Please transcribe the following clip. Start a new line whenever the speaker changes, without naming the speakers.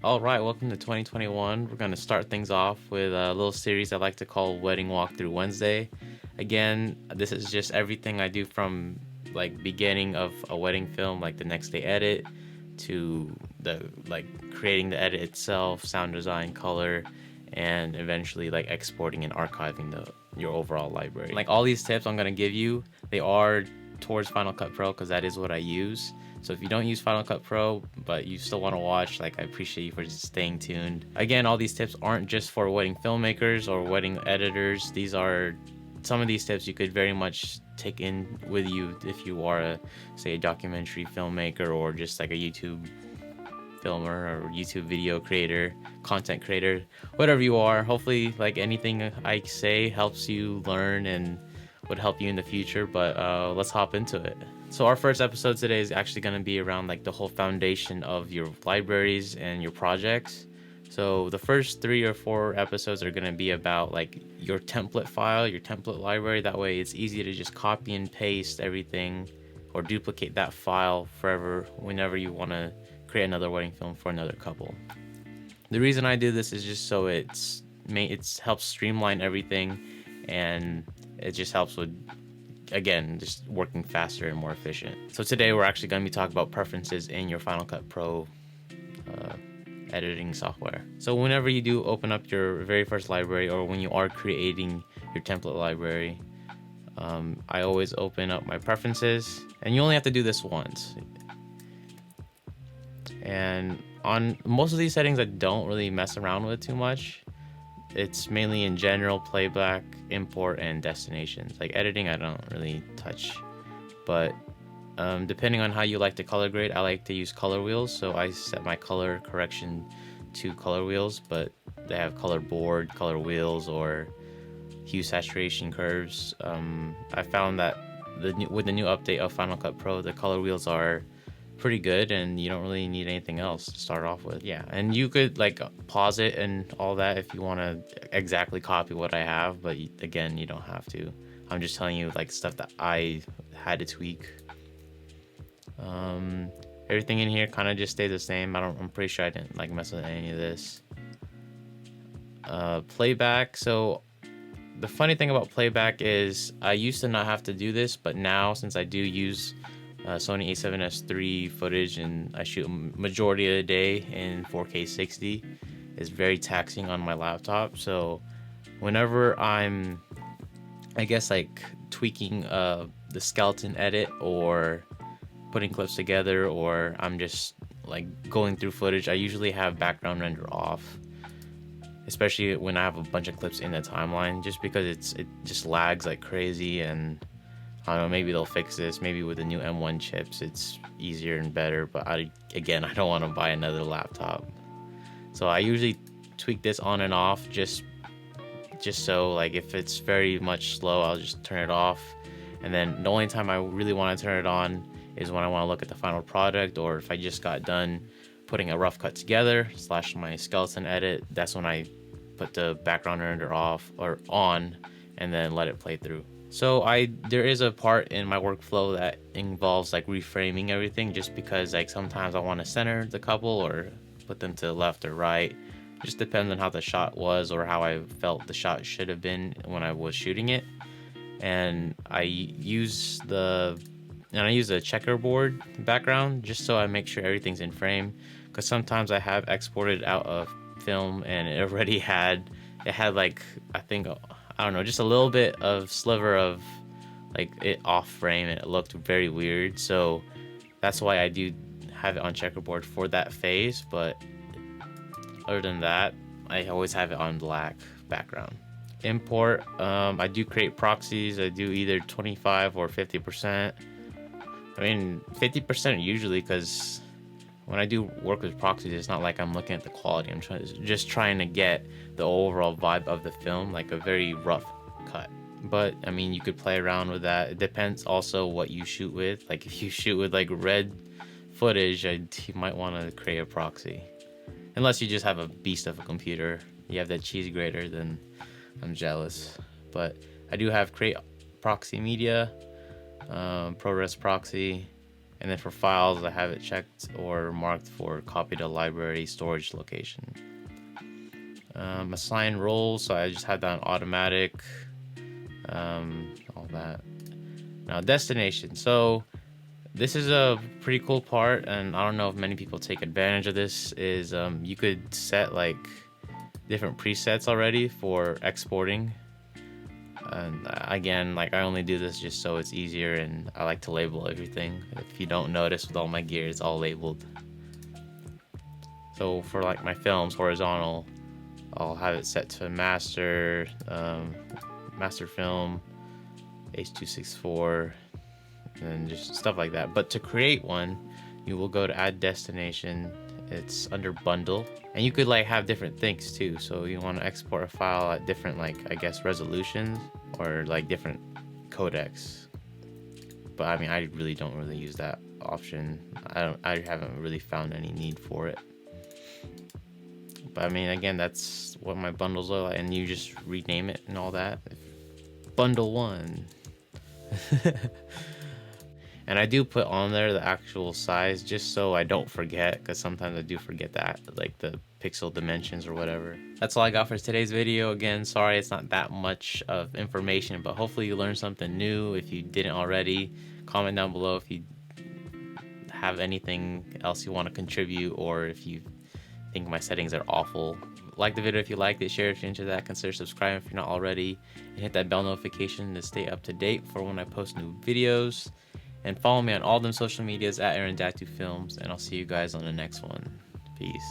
All right, welcome to 2021. We're going to start things off with a little series I like to call Wedding Walkthrough Wednesday. Again, this is just everything I do from like beginning of a wedding film, like the next day edit, to the like creating the edit itself, sound design, color, and eventually like exporting and archiving your overall library. Like all these tips I'm going to give you, they are towards Final Cut Pro because that is what I use. So if you don't use Final Cut Pro, but you still want to watch, like I appreciate you for just staying tuned. Again, all these tips aren't just for wedding filmmakers or wedding editors. Some of these tips you could very much take in with you if you are say a documentary filmmaker or just like a YouTube filmer or YouTube video creator, content creator, whatever you are. Hopefully like anything I say helps you learn and would help you in the future, but let's hop into it. So our first episode today is actually going to be around like the whole foundation of your libraries and your projects. So the first 3 or 4 episodes are going to be about like your template file, your template library. That way it's easy to just copy and paste everything or duplicate that file forever whenever you want to create another wedding film for another couple. The reason I do this is just so it helps streamline everything, and it just helps with, again, just working faster and more efficient. So today we're actually going to be talking about preferences in your Final Cut Pro editing software. So whenever you do open up your very first library, or when you are creating your template library, I always open up my preferences, and you only have to do this once. And on most of these settings I don't really mess around with too much. It's mainly in general, playback, import, and destinations. Like editing I don't really touch, but depending on how you like to color grade, I like to use color wheels, so I set my color correction to color wheels, but they have color board, color wheels, or hue saturation curves. I found that with the new update of Final Cut Pro, the color wheels are pretty good, and you don't really need anything else to start off with. Yeah, and you could like pause it and all that if you want to exactly copy what I have, but again, you don't have to. I'm just telling you like stuff that I had to tweak. Everything in here kind of just stays the same. I'm pretty sure I didn't like mess with any of this. Playback. So the funny thing about playback is I used to not have to do this, but now since I do use Sony a7S III footage and I shoot a majority of the day in 4K 60, it's very taxing on my laptop. So whenever I'm, I guess, like tweaking the skeleton edit or putting clips together, or I'm just like going through footage, I usually have background render off, especially when I have a bunch of clips in the timeline, just because it just lags like crazy. And I don't know, maybe they'll fix this. Maybe with the new M1 chips it's easier and better, but I don't want to buy another laptop. So I usually tweak this on and off, just so like if it's very much slow, I'll just turn it off. And then the only time I really want to turn it on is when I want to look at the final product, or if I just got done putting a rough cut together / my skeleton edit. That's when I put the background render off or on and then let it play through. So there is a part in my workflow that involves like reframing everything, just because like sometimes I want to center the couple or put them to the left or right. Just depends on how the shot was or how I felt the shot should have been when I was shooting it. And I use a checkerboard background just so I make sure everything's in frame, because sometimes I have exported out of film and it had like, I think, I don't know, just a little bit of sliver of like it off frame, and it looked very weird. So that's why I do have it on checkerboard for that phase. But other than that, I always have it on black background. Import, I do create proxies. I do either 25 or 50%. I mean 50% usually, because when I do work with proxies, it's not like I'm looking at the quality. I'm just trying to get the overall vibe of the film, like a very rough cut. But I mean, you could play around with that. It depends also what you shoot with. Like if you shoot with like red footage, you might want to create a proxy. Unless you just have a beast of a computer, you have that cheese grater, then I'm jealous. But I do have create proxy media, ProRes proxy, And then for files, I have it checked or marked for copy to library storage location. Assign roles, so I just had that on automatic. All that. Now destination. So this is a pretty cool part, and I don't know if many people take advantage of this. Is you could set like different presets already for exporting. And again, like I only do this just so it's easier, and I like to label everything. If you don't notice, with all my gear, it's all labeled. So for like my films, horizontal, I'll have it set to master, master film, H.264, and just stuff like that. But to create one, you will go to add destination. It's under bundle, and you could like have different things too. So you want to export a file at different, like, I guess, resolutions or like different codecs. But I mean, I really don't really use that option. I haven't really found any need for it. But I mean, again, that's what my bundles are like, and you just rename it and all that. Bundle 1. And I do put on there the actual size just so I don't forget, because sometimes I do forget that, like the pixel dimensions or whatever. That's all I got for today's video. Again, sorry it's not that much of information, but hopefully you learned something new. If you didn't already, comment down below if you have anything else you want to contribute, or if you think my settings are awful. Like the video if you liked it, share if you're into that, consider subscribing if you're not already, and hit that bell notification to stay up to date for when I post new videos. And follow me on all them social medias at Aaron Films, and I'll see you guys on the next one. Peace.